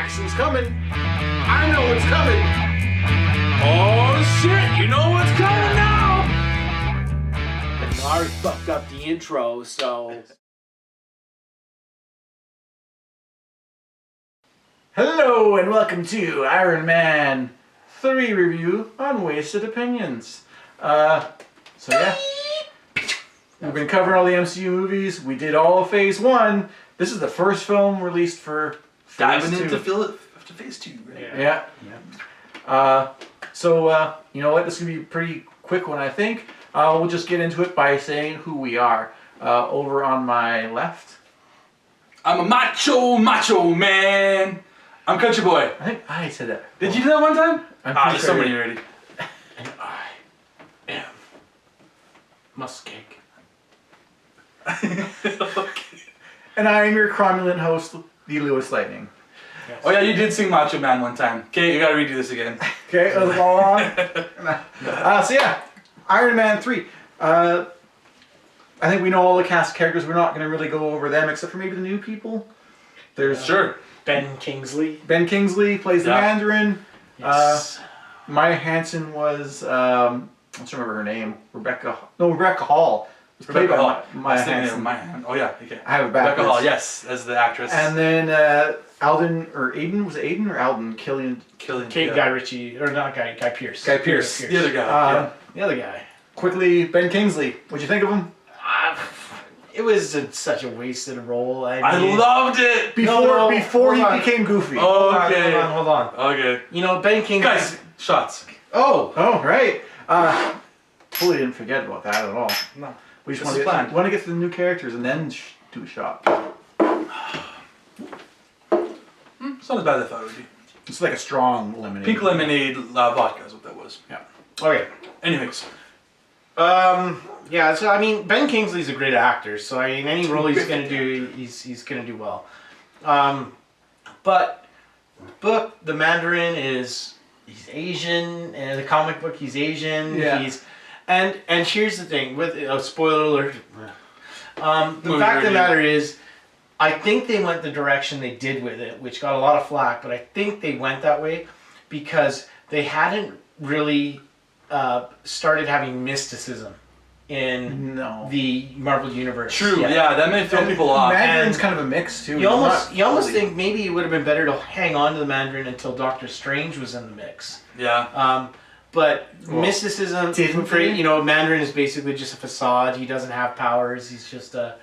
Action's coming. I know what's coming. Oh shit, you know what's coming now. And Ari fucked up the intro, so... Hello and welcome to Iron Man 3 review on Wasted Opinions. So yeah, we've been covering all the MCU movies. We did all of Phase 1. This is the first film released for Phase 2. Diving into Phase 2, right? Yeah. So you know what? This is going to be a pretty quick one, I think. We'll just get into it by saying who we are. Over on my left. I'm a macho man. I'm CountryBoy. I think I said that. Did you do that one time? I'm there's so many already. And I am MussKeg. Okay. And I am your cromulent host, the LewisLightning. Yes. Oh yeah, you did sing Macho Man one time. Okay, you gotta redo this again. Okay, let's go on. So yeah, Iron Man 3. I think we know all the cast of characters. We're not going to really go over them except for maybe the new people. There's Sure. Ben Kingsley. Ben Kingsley plays the Yeah. Mandarin. Yes. Maya Hansen was, I don't remember her name. Rebecca Hall. Was played Rebecca by Hall. Maya Hansen. Oh yeah, okay. I have it backwards. Rebecca Hall, yes, as the actress. And then Alden, or Aiden, was it Aiden or Alden? Killian. Guy Ritchie, or not Guy Pearce. Guy Pearce. The other guy. The other guy. Quickly, Ben Kingsley. What'd you think of him? It was such a wasted role. I loved it! Before he hold on. became goofy. Okay. Hold on. Okay. You know, Ben Kingsley... Guys, shots. Oh, right. Totally didn't forget about that at all. No. We just This is planned. want to get to the new characters and then do a shot. It's not as bad as I thought it would be. It's like a strong lemonade. Pink lemonade vodka is what that was. Yeah. Okay. Anyways. Yeah, so I mean, Ben Kingsley's a great actor, so I mean, any role he's gonna do, he's gonna do well. But the Mandarin he's Asian, and in the comic book he's Asian. Yeah. And here's the thing with spoiler alert. The Movie fact of the review. matter is, I think they went the direction they did with it, which got a lot of flack, but I think they went that way because they hadn't really started having mysticism in the Marvel Universe. True, yeah, that may throw people off. Mandarin's And kind of a mix too. You almost think maybe it would have been better to hang on to the Mandarin until Doctor Strange was in the mix. Yeah. But mysticism, Tiffany? you know, Mandarin is basically just a facade. He doesn't have powers. He's just an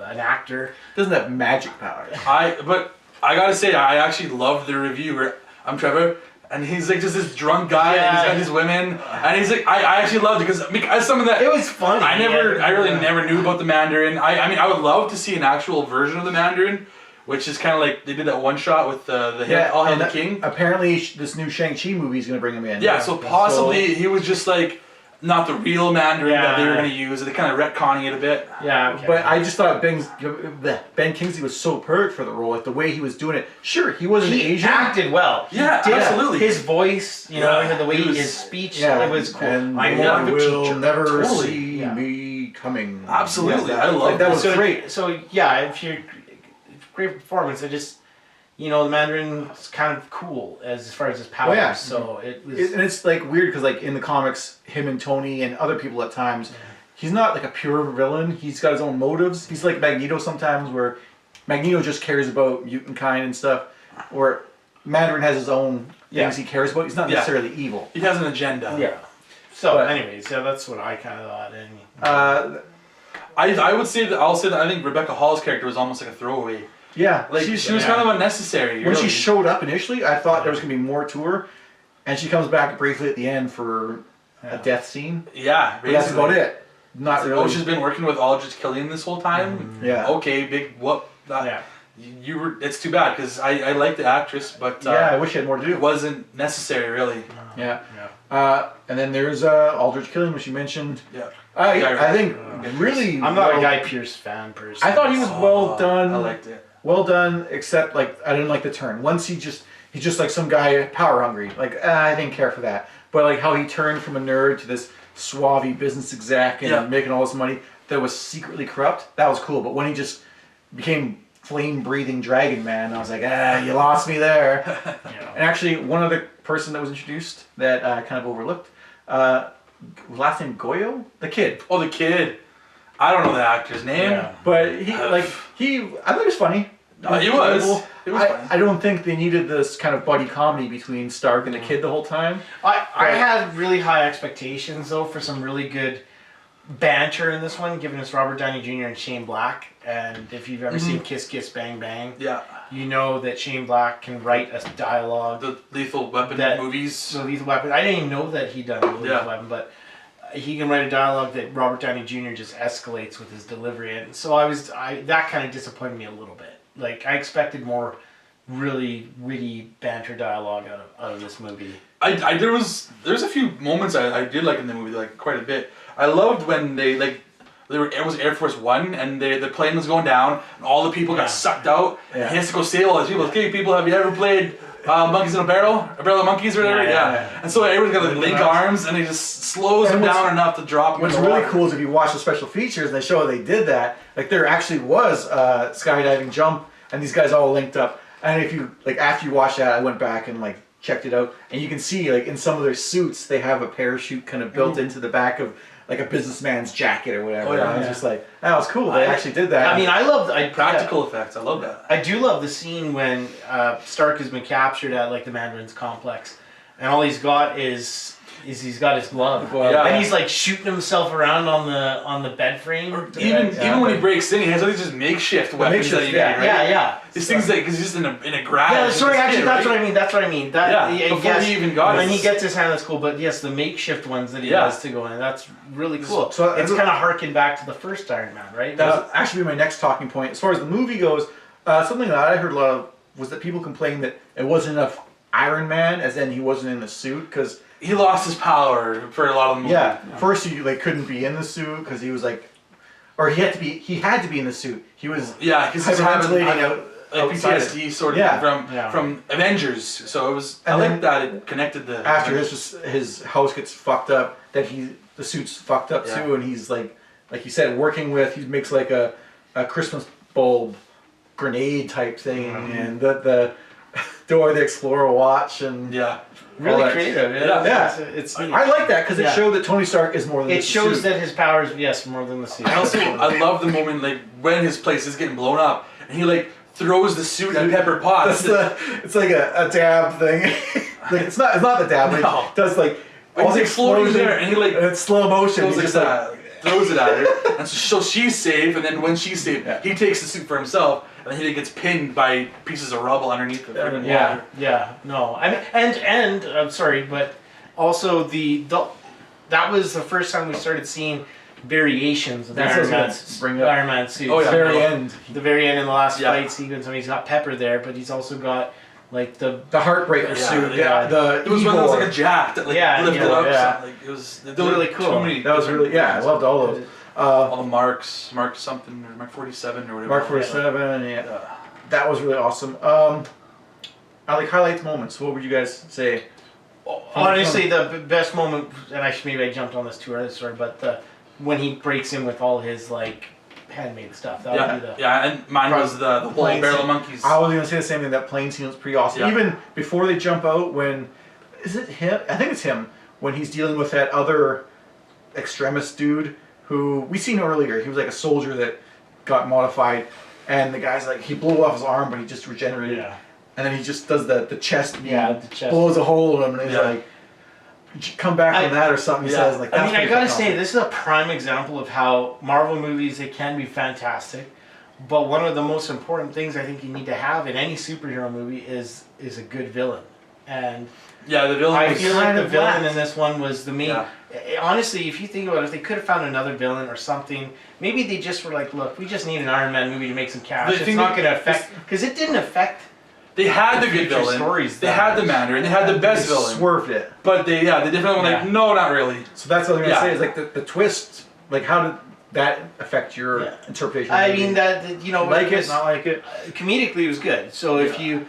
actor. Doesn't have magic powers. But I gotta say, I actually loved the review where I'm Trevor, and he's like just this drunk guy, and he's got these women, and he's like, I actually loved it because some of that. It was funny. I really never knew about the Mandarin. I mean, I would love to see an actual version of the Mandarin, which is kind of like they did that one shot with the All Hail the King. Apparently, this new Shang-Chi movie is going to bring him in. Yeah, so possibly he was just like not the real Mandarin that they were going to use. They kind of retconning it a bit. Yeah, okay. But I just thought Ben Kingsley was so perfect for the role, like the way he was doing it. Sure, he wasn't Asian. Acted well. Yeah, He did. absolutely. His voice, you know, and the way he was- his speech, Yeah, it was cool. And I'm they more of a will teacher. never Totally. see me coming. Absolutely. Yeah, I love that was so, great. So yeah, if you're great performance, you know, the Mandarin's kind of cool as far as his powers. Oh, yeah. So it was. And it's like weird because like in the comics, him and Tony and other people at times, he's not like a pure villain. He's got his own motives. He's like Magneto sometimes, where Magneto just cares about mutant kind and stuff, or Mandarin has his own things he cares about. He's not necessarily evil. He has an agenda. Yeah. So, anyways, yeah, that's what I kind of thought. And I would say that I think Rebecca Hall's character was almost like a throwaway. Yeah, Like she was kind of unnecessary. When she showed up initially, I thought there was gonna be more to her, and she comes back briefly at the end for a death scene. Yeah, But that's about it. Not really. Oh, she's been working with Aldrich Killian this whole time. Yeah. Okay, big whoop. You were. It's too bad because I like the actress, but I wish she had more to do. it wasn't necessary really. Yeah. And then there's Aldrich Killian, which you mentioned. Yeah. I think really. I'm not a Guy Pearce fan personally. I thought he was well done. I liked it. Well done, except like I didn't like the turn. Once he's just like some guy power hungry. Like I didn't care for that. But like how he turned from a nerd to this suave business exec and making all this money that was secretly corrupt. That was cool. But when he just became flame-breathing dragon man. I was like, you lost me there. Yeah. And actually, one other person that was introduced that I kind of overlooked, last name Goyo, the kid. Oh, the kid. I don't know the actor's name. Yeah. But I thought he was funny. He was. He was funny. I don't think they needed this kind of buddy comedy between Stark and the kid the whole time. I had really high expectations though for some really good banter in this one, given it's Robert Downey Jr. and Shane Black. And if you've ever seen Kiss Kiss Bang Bang, Yeah. you know that Shane Black can write a dialogue. The Lethal Weapon movies. So Lethal Weapon. I didn't even know that he'd done the Lethal Weapon, but he can write a dialogue that Robert Downey Jr. just escalates with his delivery. And so that kind of disappointed me a little bit. Like, I expected more really witty banter dialogue out of this movie. There's a few moments I did like in the movie, like quite a bit. I loved when it was Air Force One and the plane was going down and all the people got sucked out and he has to go save all these people. Okay, people, have you ever played Monkeys in a Barrel of Monkeys or whatever? Yeah. And so everyone's got link arms and he just slows them down enough to drop them. What's really cool is if you watch the special features and they show they did that, like there actually was a skydiving jump and these guys all linked up. And if you after you watch that, I went back and checked it out, and you can see in some of their suits they have a parachute kind of built into the back of a businessman's jacket or whatever. Oh, yeah, and I was just like, that was cool. They actually did that. I mean, practical effects. I love that. I do love the scene when Stark has been captured at the Mandarin's complex, and all he's got is he's got his glove, and he's shooting himself around on the bed frame. Even when he breaks in, he has just makeshift weapons that he made, right? Yeah. These things because he's just in a garage. Yeah, sorry, actually, that's what I mean. That's what I mean. Before he even got it. When he gets his hand, that's cool. But yes, the makeshift ones that he has to go in, that's really cool. So it's kind of harking back to the first Iron Man, right? That was actually my next talking point. As far as the movie goes, something that I heard a lot of was that people complained that it wasn't enough Iron Man, as in he wasn't in the suit, because he lost his power for a lot of the movie. Yeah, first he couldn't be in the suit because he was or he had to be in the suit. He was because he's having out. PTSD sort of from Avengers, so it was. I like that it connected the. After his house gets fucked up, that the suit's fucked up too, and he's like you said, working with. He makes a Christmas bulb grenade type thing, and the Dora the Explorer watch, and really creative. It's neat. I like that because it showed that Tony Stark is more than. It shows that his powers, more than the suit. I love the moment when his place is getting blown up, and he throws the suit at Pepper Potts. It's like a dab thing. It's not the dab. But it does all the explosions there, and and it's slow motion. He just throws it at her, and so she's safe. And then when she's safe, he takes the suit for himself, and then he gets pinned by pieces of rubble underneath the No, I mean, and I'm sorry, but also that was the first time we started seeing variations of Iron Man suit. Oh, yeah. The very end in the last fight sequence. I mean, he's got Pepper there, but he's also got the Heartbreaker suit. It was one that was a jack that lifted up. Yeah. It was really cool. That was really I loved all those. All the marks, Mark something, or Mark 47 or whatever. Mark 47, that was really awesome. I highlights moments. What would you guys say? Honestly, the best moment, and I jumped on this too early, sorry, but when he breaks in with all his handmade stuff. That would be and mine was the whole Barrel of Monkeys. I was going to say the same thing. That plane scene was pretty awesome. Yeah. Even before they jump out, is it him? I think it's him when he's dealing with that other extremist dude who we seen earlier. He was a soldier that got modified, and the guy's he blew off his arm, but he just regenerated. Yeah. And then he just does the chest beam, blows a hole in him, and he's come back from that or something. He says that's I gotta say, this is a prime example of how Marvel movies, they can be fantastic, but one of the most important things I think you need to have in any superhero movie is a good villain. And the villain. I feel like the villain in this one was the main. Yeah. Honestly, if you think about it, if they could have found another villain or something, maybe they just were look, we just need an Iron Man movie to make some cash. It's not going to affect, because it didn't affect. They had the good villain. They had the Mandarin. They had the best villain. Swerved it. But they definitely were no, not really. So that's what I was going to say is the twist. How did that affect your interpretation? I mean that like it, not like it. Comedically, it was good. So if you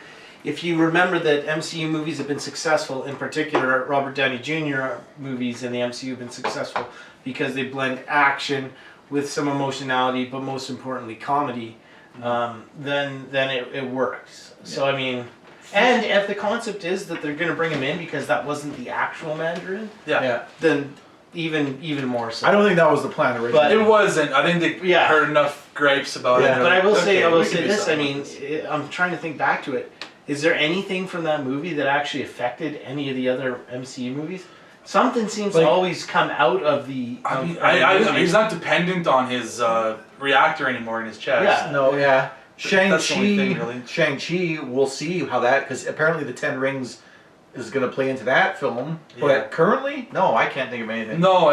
remember that MCU movies have been successful, in particular Robert Downey Jr. movies in the MCU have been successful because they blend action with some emotionality, but most importantly comedy. then it works. So I mean, and if the concept is that they're going to bring him in because that wasn't the actual Mandarin, then even more so. I don't think that was the plan originally. But It wasn't. I think they heard enough gripes about it. But I will say we can do this. I something mean, with this. I'm trying to think back to it. Is there anything from that movie that actually affected any of the other MCU movies? Something seems to always come out of the. I mean, he's not dependent on his reactor anymore in his chest. Yeah. No, yeah. That's the only thing, really. Shang-Chi, we'll see how that, because apparently the Ten Rings is going to play into that film. But currently, no, I can't think of anything. No,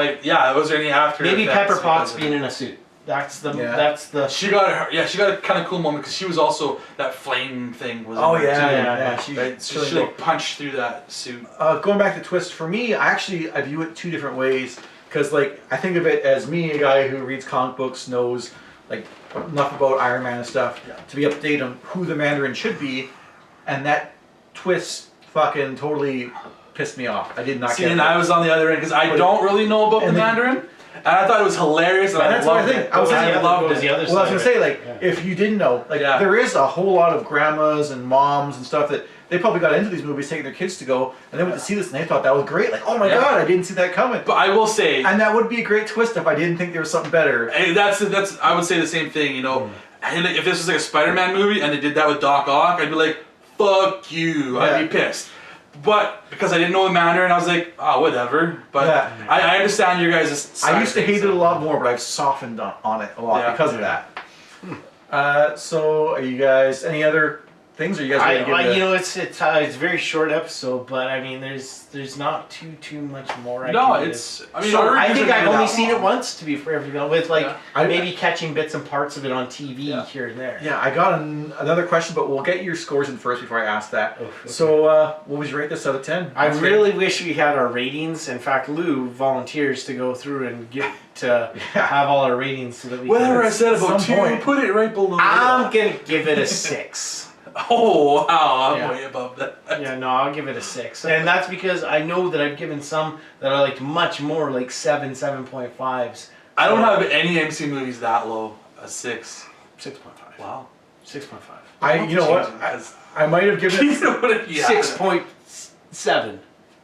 was there any after? Maybe effects Pepper Potts because of- being in a suit. That's the. She got a kind of cool moment because she was also that flame thing was. Oh in there, yeah. too. She, Right? So she like punched through that suit. Going back to Twist, for me, I view it two different ways. Because like I think of it as me, a guy who reads comic books, knows like enough about Iron Man and stuff to be up to date on who the Mandarin should be, and that Twist fucking totally pissed me off. I did not get it. And I was on the other end because I don't really know about the Mandarin. And I thought it was hilarious, and that's what I think. I loved it. The other Well, I was gonna say, like, Yeah. if you didn't know, like, there is a whole lot of grandmas and moms and stuff that they probably got into these movies, taking their kids to go, and they went to see this, and they thought that was great. Like, oh my god, I didn't see that coming. But I will say, and that would be a great twist if I didn't think there was something better. and that's I would say the same thing. You know, and if this was like a Spider-Man movie and they did that with Doc Ock, I'd be like, fuck you. I'd be pissed. But because I didn't know the Mandarin, I was like, oh, whatever. But I understand your guys'. I used to hate it a lot more, but I've softened on it a lot because of that. So, are you guys any other things? Are you guys ready to give you know, it's a very short episode, but I mean, there's not too much more. I mean, so I think I've only seen it once, to be fair, with like maybe catching bits and parts of it on TV here and there. Yeah, I got another question, but we'll get your scores in first before I ask that. Oh, okay. So, what would you rate this out of 10? I really wish we had our ratings. In fact, Lou volunteers to go through and get to have all our ratings so that we. Whatever I said about some 2, point. put it right below. I'm gonna give it a 6. Oh wow, I'm way above that. Yeah, no, I'll give it a 6. And that's because I know that I've given some that are like much more, like 7.5s. I don't have any MC movies that low. A 6. 6.5. Wow. 6.5. You know what? I might have given it 6.7.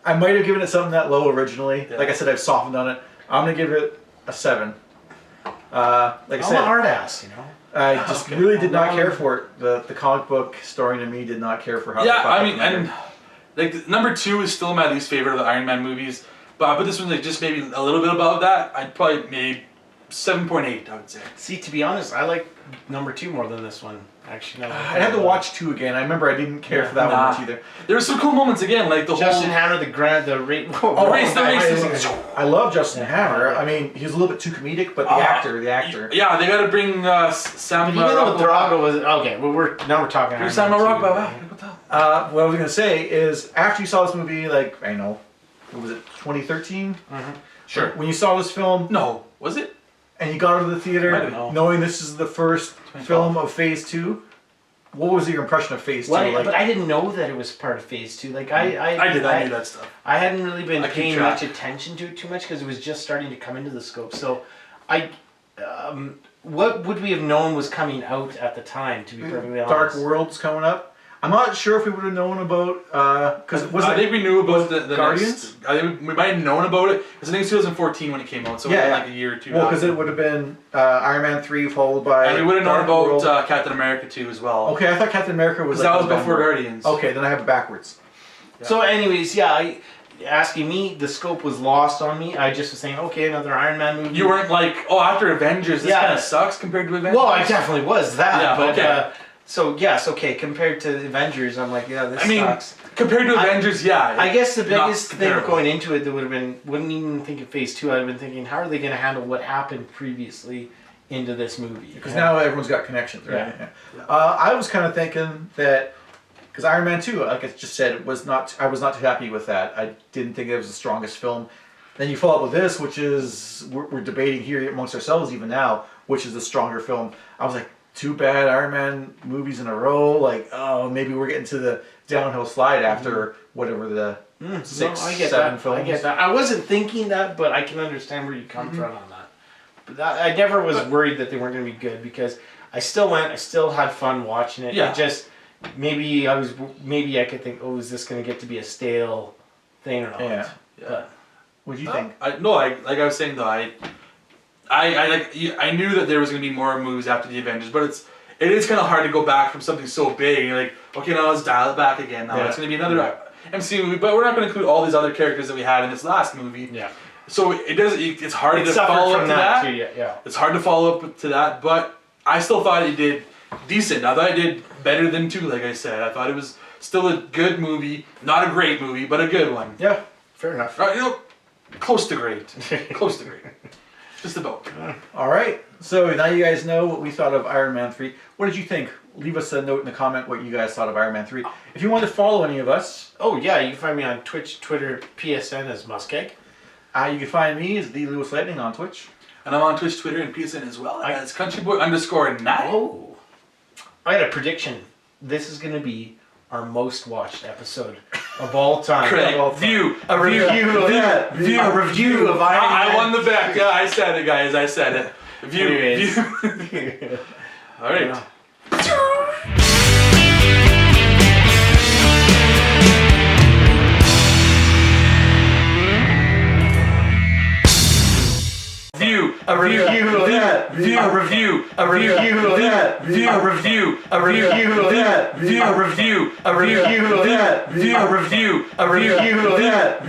I might have given it something that low originally. Yeah. Like I said, I've softened on it. I'm gonna give it a 7. Like I I'm said, a hard ass, you know. I just really did not care for it. The comic book story to me did not care for how. Yeah, I mean, and like number 2 is still my least favorite of the Iron Man movies, but I put this one like just maybe a little bit above that. I'd probably maybe 7.8. I would say. See, to be honest, I like number 2 more than this one. Actually, no. I'd have to watch 2 again. I remember I didn't care for that one much either. There were some cool moments again, like the Justin whole. Hammer, the race. I love Justin Hammer. I mean, he was a little bit too comedic, but the actor. Yeah, they got to bring Sam. Even though Drago was okay, well, we're talking. Here's Sam Rock, what I was gonna say is, after you saw this movie, like I know, what was it, 2013? Mm-hmm. Sure. When you saw this film, No, was it? and you got out of the Might theater have been. knowing this is the first film of Phase 2, what was your impression of Phase 2? Well, but I didn't know that it was part of Phase 2. Like I knew that stuff. I hadn't really been I keep paying track. much attention to it too much because it was just starting to come into the scope. So, what would we have known was coming out at the time? To be perfectly honest, Dark World's coming up. I'm not sure if we would have known about because I think we knew about the Guardians? Next, I think we might have known about it because I think it was 2014 when it came out, so it was like a year or 2. Well, because it would have been Iron Man 3 followed by. And we would have known Dark about Captain America 2 as well. Okay, I thought Captain America was. Because Like that was before November. Guardians. Okay, then I have it backwards. Yeah. So, anyways, asking me, the scope was lost on me. I just was saying, okay, another Iron Man movie. You weren't like, oh, after Avengers, this kind of sucks compared to Avengers. Well, I definitely was that. Yeah, but, okay. So yes, okay. Compared to Avengers, I'm like, yeah, this sucks. Compared to Avengers, yeah. I guess the not biggest thing comparable. going into it that would have been, wouldn't even think of Phase 2. I'd have been thinking, how are they going to handle what happened previously into this movie? Because now everyone's got connections, right? Yeah. I was kind of thinking that because Iron Man 2, like I just said, I was not too happy with that. I didn't think it was the strongest film. Then you follow up with this, which is we're debating here amongst ourselves even now, which is the stronger film. I was like, too bad Iron Man movies in a row. Like, oh, maybe we're getting to the downhill slide after whatever the 6-7 films. I get that. I wasn't thinking that, but I can understand where you come from on that. But I never was worried that they weren't going to be good because I still went. I still had fun watching it. Yeah. It just maybe I could think, oh, is this going to get to be a stale thing or not? Yeah. But What do you think? Like I was saying though, I knew that there was gonna be more movies after the Avengers, but it is kind of hard to go back from something so big. You're like, okay, now let's dial it back again. Now it's gonna be another MCU movie, but we're not gonna include all these other characters that we had in this last movie. yeah, So it's hard to suffered follow up from to that. too. Yeah. It's hard to follow up to that, but I still thought it did decent. I thought it did better than 2, like I said. I thought it was still a good movie, not a great movie, but a good one. Yeah, fair enough. Close to great. Close to great. Just about. All right. So now you guys know what we thought of Iron Man 3. What did you think? Leave us a note in the comment what you guys thought of Iron Man 3. If you want to follow any of us, Oh yeah, you can find me on Twitch, Twitter, PSN as MussKeg. you can find me as the LewisLightning on Twitch. And I'm on Twitch, Twitter, and PSN as well as CountryBoy_9. Oh, I had a prediction. This is going to be our most watched episode of all time. Craig, Of all time. A review of Iron Man. I won the bet. Yeah, I said it, guys. I said it. Anyways. All right. A review of that. A review of that. A review of that. A review of that. A review of that. A review of that. A review of that.